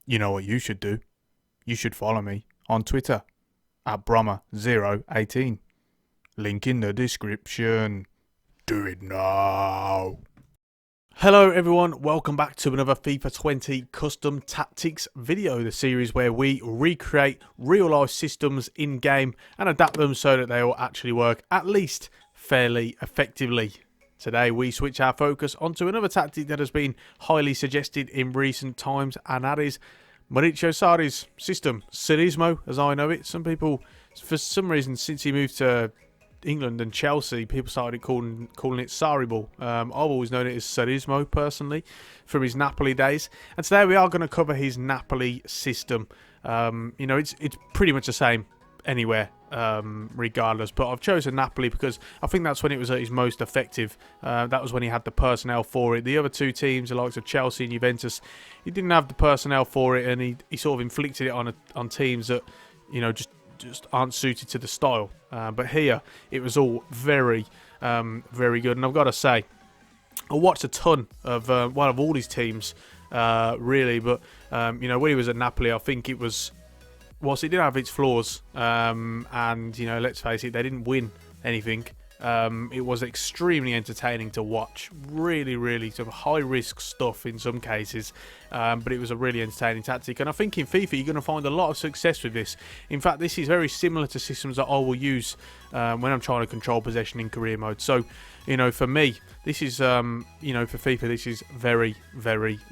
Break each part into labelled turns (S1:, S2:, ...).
S1: You know what you should do? You should follow me on Twitter at Brommer018. Link in the description. Do it now. Hello everyone, welcome back to another FIFA 20 Custom Tactics video, the series where we recreate real life systems in game and adapt them so that they will actually work at least fairly effectively. Today we switch our focus onto another tactic that has been highly suggested in recent times, and that is Maurizio Sarri's system, Sarrismo as I know it. Some people, for some reason, since he moved to England and Chelsea, people started calling it Sarri ball. I've always known it as Sarrismo personally from his Napoli days, and today we are going to cover his Napoli system. You know, it's pretty much the same anywhere, regardless, but I've chosen Napoli because I think that's when it was at its most effective. That was when he had the personnel for it. The other two teams, the likes of Chelsea and Juventus, he didn't have the personnel for it, and he sort of inflicted it on teams that, you know, just aren't suited to the style. But here it was all very good, and I've got to say, I watched a ton of one of all his teams, really, but you know, when he was at Napoli, I think it was, whilst it did have its flaws, and you know, let's face it, they didn't win anything. It was extremely entertaining to watch. Really sort of high risk stuff in some cases, but it was a really entertaining tactic, and I think in FIFA you're going to find a lot of success with this. In fact, this is very similar to systems that I will use when I'm trying to control possession in career mode. So, you know, for me, this is, you know, for FIFA, this is very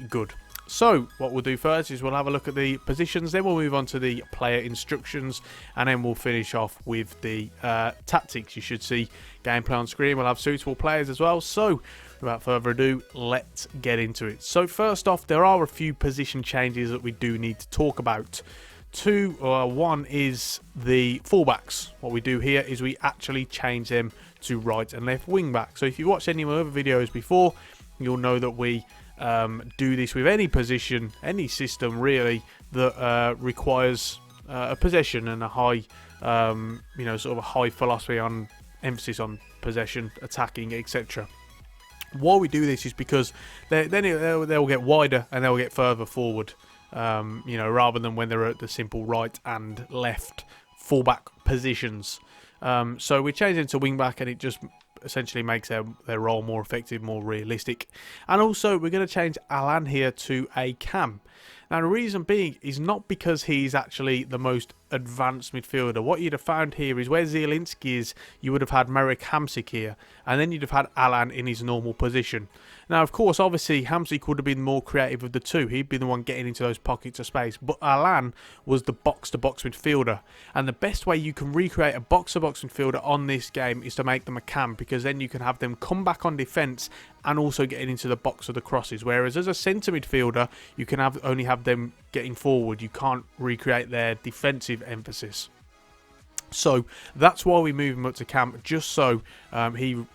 S1: good. So what we'll do first is we'll have a look at the positions, then we'll move on to the player instructions, and then we'll finish off with the tactics. You should see gameplay on screen. We'll have suitable players as well. So without further ado, let's get into it. So first off, there are a few position changes that we do need to talk about. One is the fullbacks. What we do here is we actually change them to right and left wing back. So if you watched any of my other videos before, you'll know that we do this with any position, any system really that requires a possession and a high, you know, sort of a high philosophy on emphasis on possession, attacking, etc. Why we do this is because they'll get wider and they'll get further forward, you know, rather than when they're at the simple right and left fullback positions. So we change them to wing back, and it just essentially makes their role more effective, more realistic. And also we're going to change Alan here to a cam. Now the reason being is not because he's actually the most advanced midfielder. What you'd have found here is where Zielinski is, you would have had Marek Hamsik here, and then you'd have had Alan in his normal position. Now of course, obviously Hamsik would have been more creative of the two. He'd be the one getting into those pockets of space, but Alan was the box-to-box midfielder, and the best way you can recreate a box-to-box midfielder on this game is to make them a cam, because then you can have them come back on defence and also getting into the box of the crosses, whereas as a centre midfielder you can only have them getting forward. You can't recreate their defensive emphasis. So that's why we move him up to cam, just so he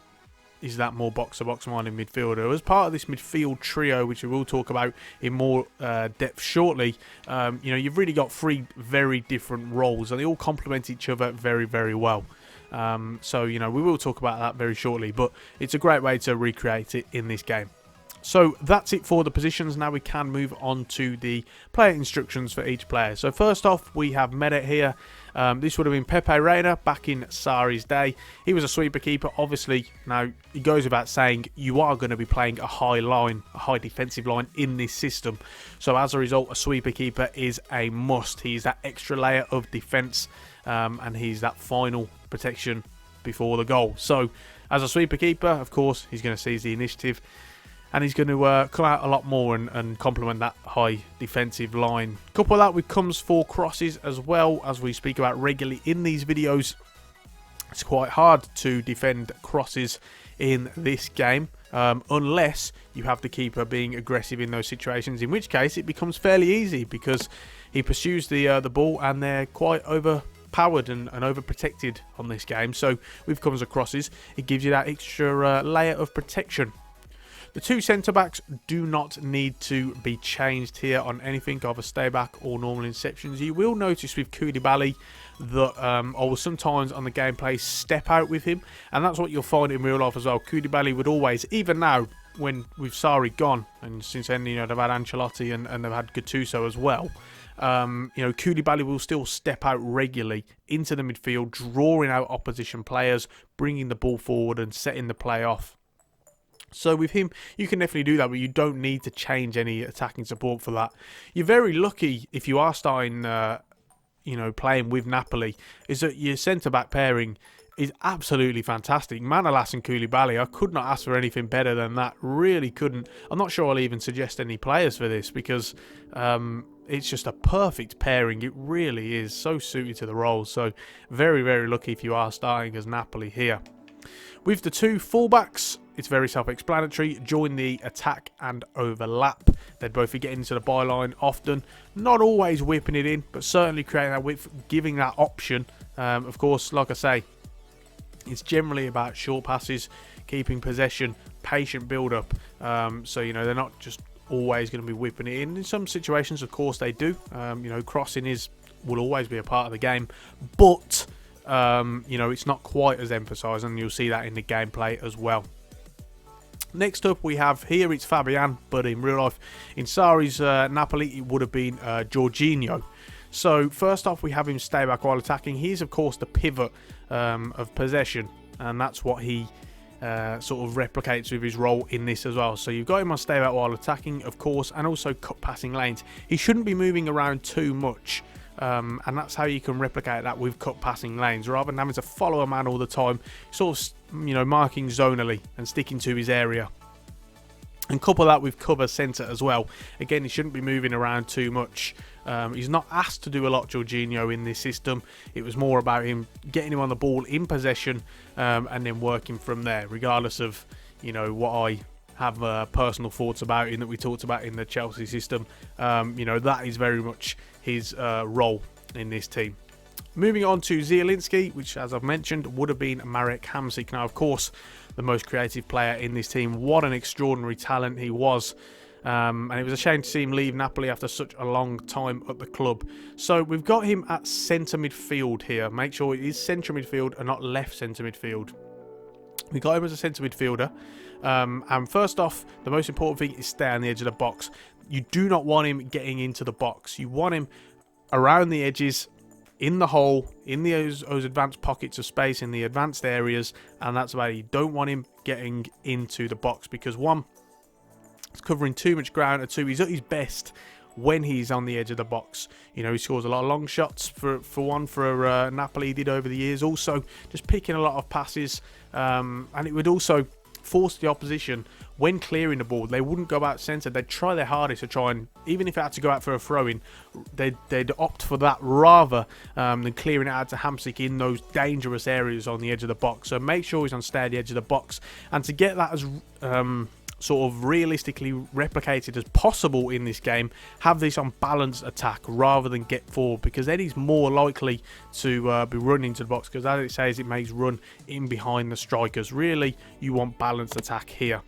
S1: is that more box-to-box minded midfielder. As part of this midfield trio, which we will talk about in more depth shortly, you know, you've really got three very different roles, and they all complement each other very well. So, you know, we will talk about that very shortly, but it's a great way to recreate it in this game. So that's it for the positions. Now we can move on to the player instructions for each player. So first off, we have Meret here. This would have been Pepe Reina back in Sarri's day. He was a sweeper keeper, obviously. Now it goes without saying you are going to be playing a high line, a high defensive line in this system. So as a result, a sweeper keeper is a must. He's that extra layer of defense, and he's that final protection before the goal. So as a sweeper keeper, of course, he's going to seize the initiative, and he's going to come out a lot more and complement that high defensive line. Couple that with comes for crosses as well, as we speak about regularly in these videos. It's quite hard to defend crosses in this game, unless you have the keeper being aggressive in those situations, in which case it becomes fairly easy because he pursues the ball and they're quite overpowered and overprotected on this game. So with comes the crosses, it gives you that extra layer of protection. The two centre-backs do not need to be changed here on anything, either stay back or normal inceptions. You will notice with Koulibaly that I will sometimes on the gameplay step out with him, and that's what you'll find in real life as well. Koulibaly would always, even now, when with Sarri gone, and since then, you know, they've had Ancelotti and they've had Gattuso as well. You know, Koulibaly will still step out regularly into the midfield, drawing out opposition players, bringing the ball forward and setting the play off. So with him, you can definitely do that, but you don't need to change any attacking support for that. You're very lucky if you are starting, you know, playing with Napoli, is that your centre-back pairing is absolutely fantastic. Manolas and Koulibaly, I could not ask for anything better than that. Really couldn't. I'm not sure I'll even suggest any players for this because it's just a perfect pairing. It really is so suited to the role. So very, very lucky if you are starting as Napoli here. With the two fullbacks, it's very self-explanatory. Join the attack and overlap. They'd both be getting into the byline often. Not always whipping it in, but certainly creating that width, giving that option. Of course, like I say, it's generally about short passes, keeping possession, patient build-up. So, you know, they're not just always going to be whipping it in. In some situations, of course, they do. You know, crossing will always be a part of the game. But you know, it's not quite as emphasised, and you'll see that in the gameplay as well. Next up, we have here, it's Fabian, but in real life, in Sarri's Napoli, it would have been Jorginho. So first off, we have him stay back while attacking. He's, of course, the pivot of possession, and that's what he sort of replicates with his role in this as well. So you've got him on stay back while attacking, of course, and also cut passing lanes. He shouldn't be moving around too much. And that's how you can replicate that with cut passing lanes, rather than having to follow a man all the time, sort of, you know, marking zonally and sticking to his area. And couple that with cover centre as well. Again, he shouldn't be moving around too much. He's not asked to do a lot, Jorginho, in this system. It was more about him getting him on the ball in possession and then working from there, regardless of, you know, what I have personal thoughts about him that we talked about in the Chelsea system. You know, that is very much his role in this team. Moving on to Zielinski, which, as I've mentioned, would have been Marek Hamsik. Now, of course, the most creative player in this team. What an extraordinary talent he was. And it was a shame to see him leave Napoli after such a long time at the club. So we've got him at centre midfield here. Make sure it is centre midfield and not left centre midfield. We got him as a centre midfielder. And first off, the most important thing is stay on the edge of the box. You do not want him getting into the box. You want him around the edges, in the hole, in those advanced pockets of space, in the advanced areas, and that's about it. You don't want him getting into the box because, one, it's covering too much ground, and two, he's at his best when he's on the edge of the box. You know, he scores a lot of long shots for Napoli, he did over the years. Also, just picking a lot of passes, and it would also force the opposition, when clearing the ball, they wouldn't go out centre. They'd try their hardest to try and, even if it had to go out for a throw-in, they'd opt for that rather than clearing it out to Hamsik in those dangerous areas on the edge of the box. So make sure he's on stay at the edge of the box, and to get that as sort of realistically replicated as possible in this game, have this on balanced attack rather than get forward, because then he's more likely to be running into the box, because as it says, it makes run in behind the strikers. Really, you want balanced attack here.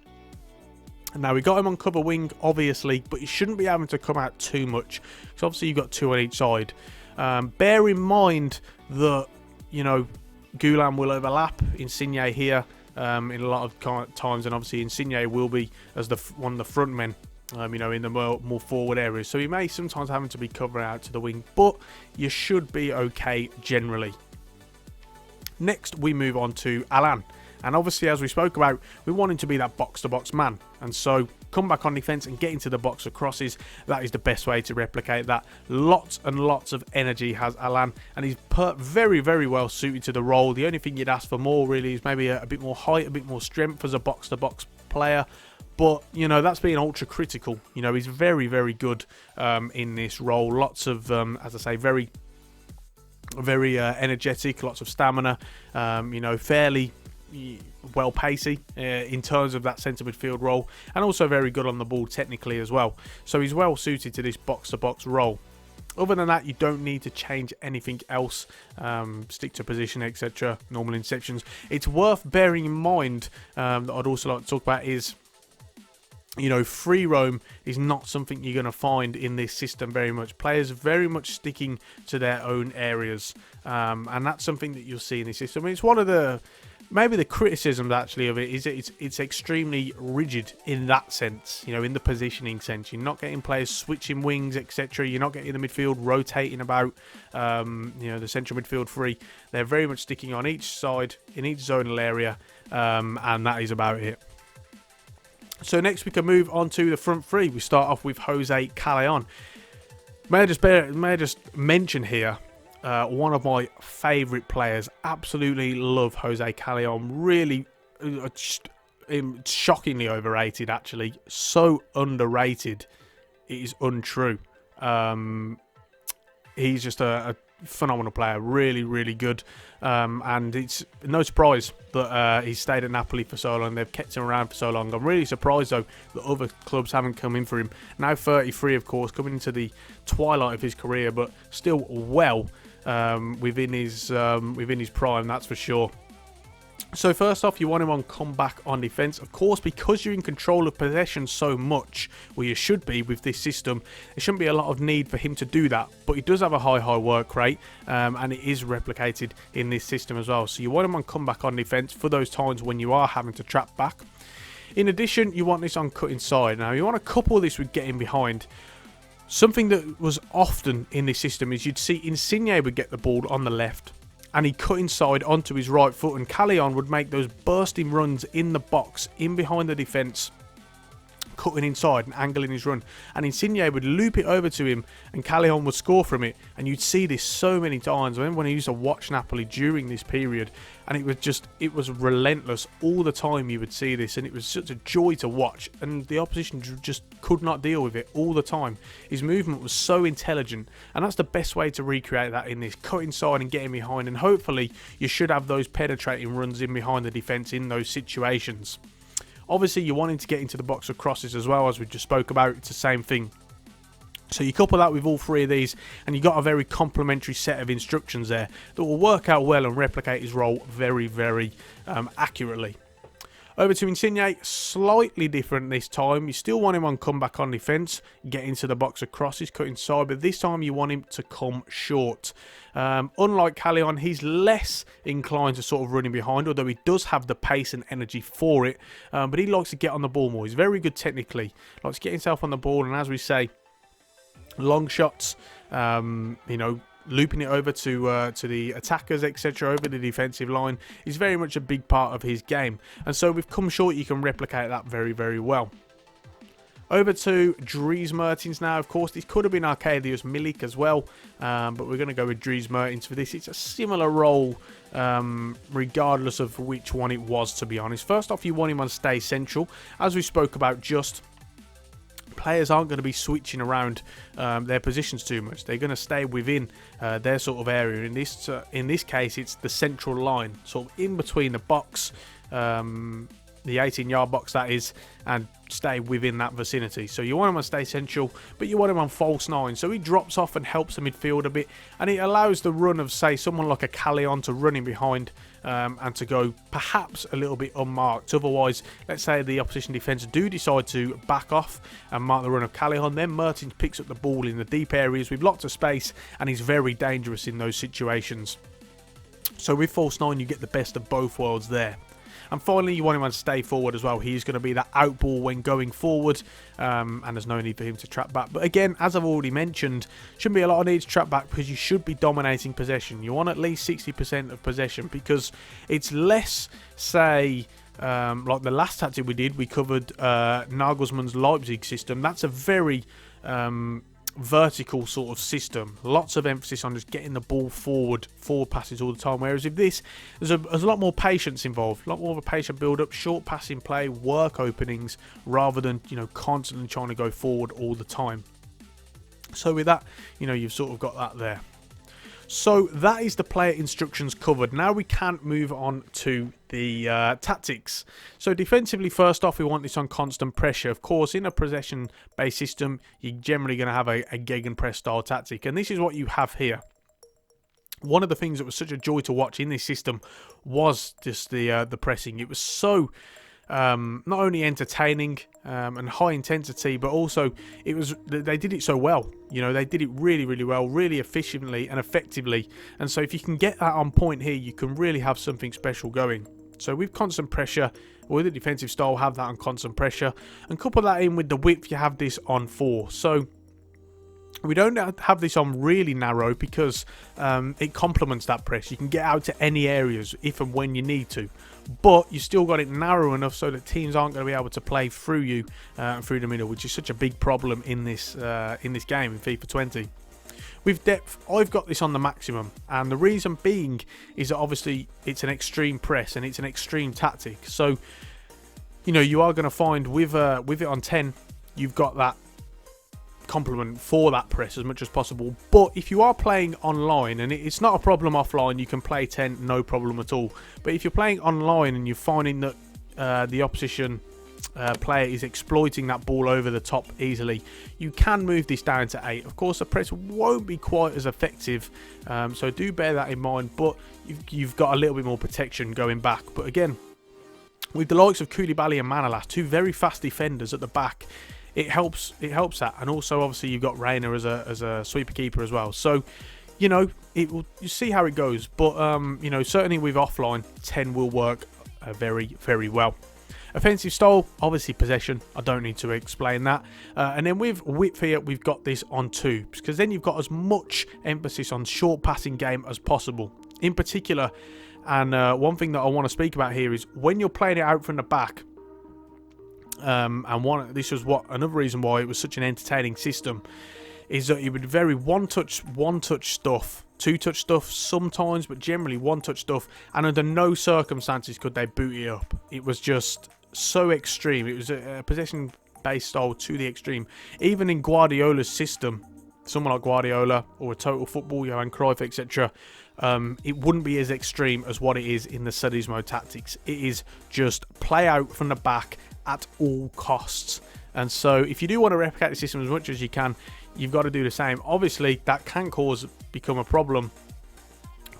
S1: Now, we got him on cover wing, obviously, but he shouldn't be having to come out too much, because obviously you've got two on each side. Bear in mind that, you know, Gulam will overlap Insigne here in a lot of times, and obviously Insigne will be as one of the front men, you know, in the more forward areas. So he may sometimes having to be covering out to the wing, but you should be okay generally. Next, we move on to Alan. And obviously, as we spoke about, we want him to be that box-to-box man. And so, come back on defence and get into the box of crosses. That is the best way to replicate that. Lots and lots of energy has Alan. And he's very, very well suited to the role. The only thing you'd ask for more, really, is maybe a bit more height, a bit more strength as a box-to-box player. But, you know, that's being ultra critical. You know, he's very, very good in this role. Lots of, as I say, very energetic, lots of stamina. You know, fairly well pacey in terms of that centre midfield role, and also very good on the ball technically as well. So he's well suited to this box-to-box role. Other than that, you don't need to change anything else. Stick to position, etc. Normal interceptions. It's worth bearing in mind that I'd also like to talk about is, you know, free roam is not something you're going to find in this system very much. Players are very much sticking to their own areas, and that's something that you'll see in this system. It's one of the maybe the criticism actually of it is that it's extremely rigid in that sense, you know, in the positioning sense. You're not getting players switching wings, etc. You're not getting the midfield rotating about, you know, the central midfield three. They're very much sticking on each side in each zonal area, and that is about it. So next we can move on to the front three. We start off with Jose Callejon. May I just mention here, one of my favourite players. Absolutely love Jose Callejon. Really, shockingly overrated, actually. So underrated, it is untrue. He's just a phenomenal player. Really, really good. And it's no surprise that he's stayed at Napoli for so long. They've kept him around for so long. I'm really surprised, though, that other clubs haven't come in for him. Now 33, of course, coming into the twilight of his career, but still well within his prime, that's for sure. So first off, you want him on comeback on defence. Of course, because you're in control of possession so much, well, you should be with this system, there shouldn't be a lot of need for him to do that. But he does have a high work rate, and it is replicated in this system as well. So you want him on comeback on defence for those times when you are having to trap back. In addition, you want this on cut inside. Now, you want to couple this with getting behind. Something that was often in this system is you'd see Insigne would get the ball on the left, and he cut inside onto his right foot, and Callejon would make those bursting runs in the box, in behind the defence, cutting inside and angling his run, and Insigne would loop it over to him, and Callejon would score from it. And you'd see this so many times. I remember when I used to watch Napoli during this period, and it was relentless all the time. You would see this, and it was such a joy to watch, and the opposition just could not deal with it all the time. His movement was so intelligent, and that's the best way to recreate that in this: cut inside and getting behind, and hopefully you should have those penetrating runs in behind the defence in those situations. Obviously, you're wanting to get into the box of crosses as well, as we just spoke about. It's the same thing. So you couple that with all three of these, and you've got a very complementary set of instructions there that will work out well and replicate his role very, very accurately. Over to Insigne, slightly different this time. You still want him on comeback on defence, get into the box of crosses, cut inside, but this time you want him to come short. Unlike Callejon, he's less inclined to sort of running behind, although he does have the pace and energy for it, but he likes to get on the ball more. He's very good technically, likes to get himself on the ball, and as we say, long shots, you know, looping it over to the attackers, etc., over the defensive line is very much a big part of his game. And so with come short, you can replicate that very, very well. Over to Dries Mertens now. Of course, this could have been Arkadiusz Milik as well, but we're going to go with Dries Mertens for this. It's a similar role, regardless of which one it was, to be honest. First off, you want him on stay central. As we spoke about, just players aren't going to be switching around their positions too much. They're going to stay within their sort of area. In this case, it's the central line, sort of in between the box, the 18-yard box that is, and stay within that vicinity. So you want him on stay central, but you want him on false nine. So he drops off and helps the midfield a bit, and it allows the run of, say, someone like a Callejon to run in behind and to go perhaps a little bit unmarked. Otherwise, let's say the opposition defence do decide to back off and mark the run of Callejon, then Mertens picks up the ball in the deep areas with lots of space, and he's very dangerous in those situations. So with false nine, you get the best of both worlds there. And finally, you want him to stay forward as well. He's going to be that out ball when going forward, and there's no need for him to trap back. But again, as I've already mentioned, shouldn't be a lot of need to trap back because you should be dominating possession. You want at least 60% of possession, because it's less, say, like the last tactic we did, we covered Nagelsmann's Leipzig system. That's a very vertical sort of system. Lots of emphasis on just getting the ball forward passes all the time. Whereas with this, there's a lot more patience involved, a lot more of a patient build-up, short passing play, work openings, rather than, you know, constantly trying to go forward all the time. So with that, you know, you've sort of got that there. So that is the player instructions covered. Now we can move on to the tactics. So defensively, first off, we want this on constant pressure. Of course, in a possession-based system, you're generally going to have a gegenpress style tactic, and this is what you have here. One of the things that was such a joy to watch in this system was just the pressing. It was so not only entertaining and high intensity, but also they did it so well. You know, they did it really, really well, really efficiently and effectively. And so if you can get that on point here, you can really have something special going. So with constant pressure, with the defensive style, have that on constant pressure, and couple that in with the width, you have this on 4. So we don't have this on really narrow because it complements that press. You can get out to any areas if and when you need to, but you still got it narrow enough so that teams aren't going to be able to play through you through the middle, which is such a big problem in this game in FIFA 20. With depth, I've got this on the maximum, and the reason being is that obviously it's an extreme press and it's an extreme tactic. So you know, you are going to find with it on 10, you've got that complement for that press as much as possible. But if you are playing online, and it's not a problem offline, you can play 10 no problem at all. But if you're playing online and you're finding that the opposition player is exploiting that ball over the top easily, you can move this down to 8. Of course, the press won't be quite as effective, so do bear that in mind, but you've got a little bit more protection going back. But again, with the likes of Koulibaly and Manolas, two very fast defenders at the back, it helps that. And also obviously you've got Reina as a sweeper keeper as well. So you know, you see how it goes, but you know, certainly with offline, 10 will work very, very well. Offensive style, obviously possession, I don't need to explain that. And then with width here, we've got this on 2, because then you've got as much emphasis on short passing game as possible. In particular, and one thing that I want to speak about here is when you're playing it out from the back, this was another reason why it was such an entertaining system, is that it would very one-touch stuff, two-touch stuff sometimes, but generally one-touch stuff, and under no circumstances could they boot it up. It was just so extreme. It was a possession-based style to the extreme. Even in Guardiola's system, someone like Guardiola or a Total Football, Johan Cruyff, etc., it wouldn't be as extreme as what it is in the Sarrismo tactics. It is just play out from the back at all costs. And so if you do want to replicate the system as much as you can, you've got to do the same. Obviously, that can become a problem,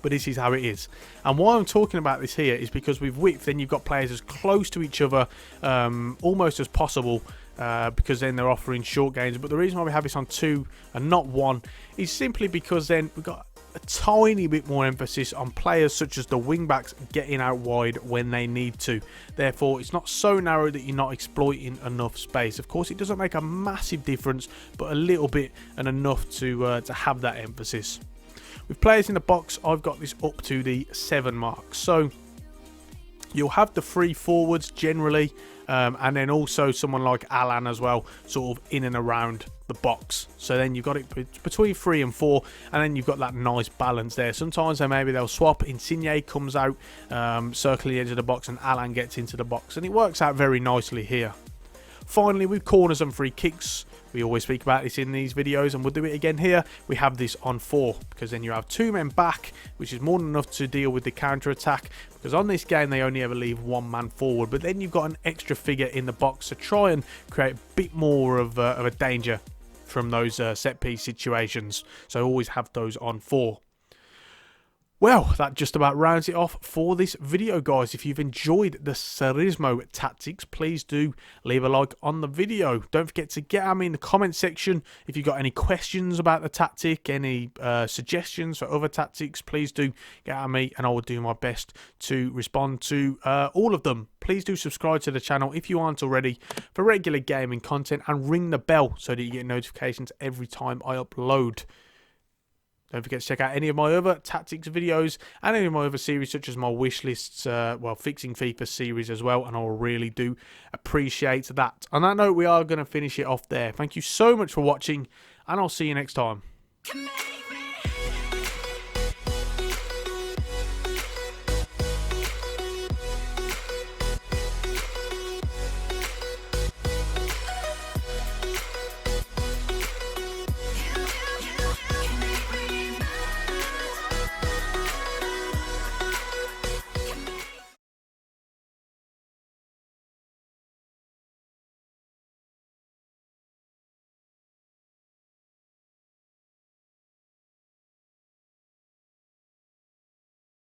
S1: but this is how it is. And why I'm talking about this here is because with width, then you've got players as close to each other almost as possible, because then they're offering short gains. But the reason why we have this on 2 and not 1 is simply because then we've got a tiny bit more emphasis on players such as the wing backs getting out wide when they need to. Therefore, it's not so narrow that you're not exploiting enough space. Of course, it doesn't make a massive difference, but a little bit and enough to have that emphasis. With players in the box, I've got this up to the 7 mark. So you'll have the 3 forwards generally, and then also someone like Alan as well, sort of in and around the box. So then you've got it between 3 and 4, and then you've got that nice balance there. Sometimes they'll swap. Insigne comes out, circling the edge of the box, and Alan gets into the box, and it works out very nicely here. Finally, with corners and free kicks, we always speak about this in these videos, and we'll do it again here. We have this on 4, because then you have 2 men back, which is more than enough to deal with the counter attack, because on this game they only ever leave 1 man forward. But then you've got an extra figure in the box to try and create a bit more of a danger from those set piece situations. So always have those on 4. Well, that just about rounds it off for this video, guys. If you've enjoyed the Sarrismo tactics, please do leave a like on the video. Don't forget to get at me in the comment section if you've got any questions about the tactic, any suggestions for other tactics. Please do get at me, and I will do my best to respond to all of them. Please do subscribe to the channel if you aren't already for regular gaming content, and ring the bell so that you get notifications every time I upload. Don't forget to check out any of my other tactics videos and any of my other series, such as my wish lists, fixing FIFA series as well, and I really do appreciate that. On that note, we are going to finish it off there. Thank you so much for watching, and I'll see you next time.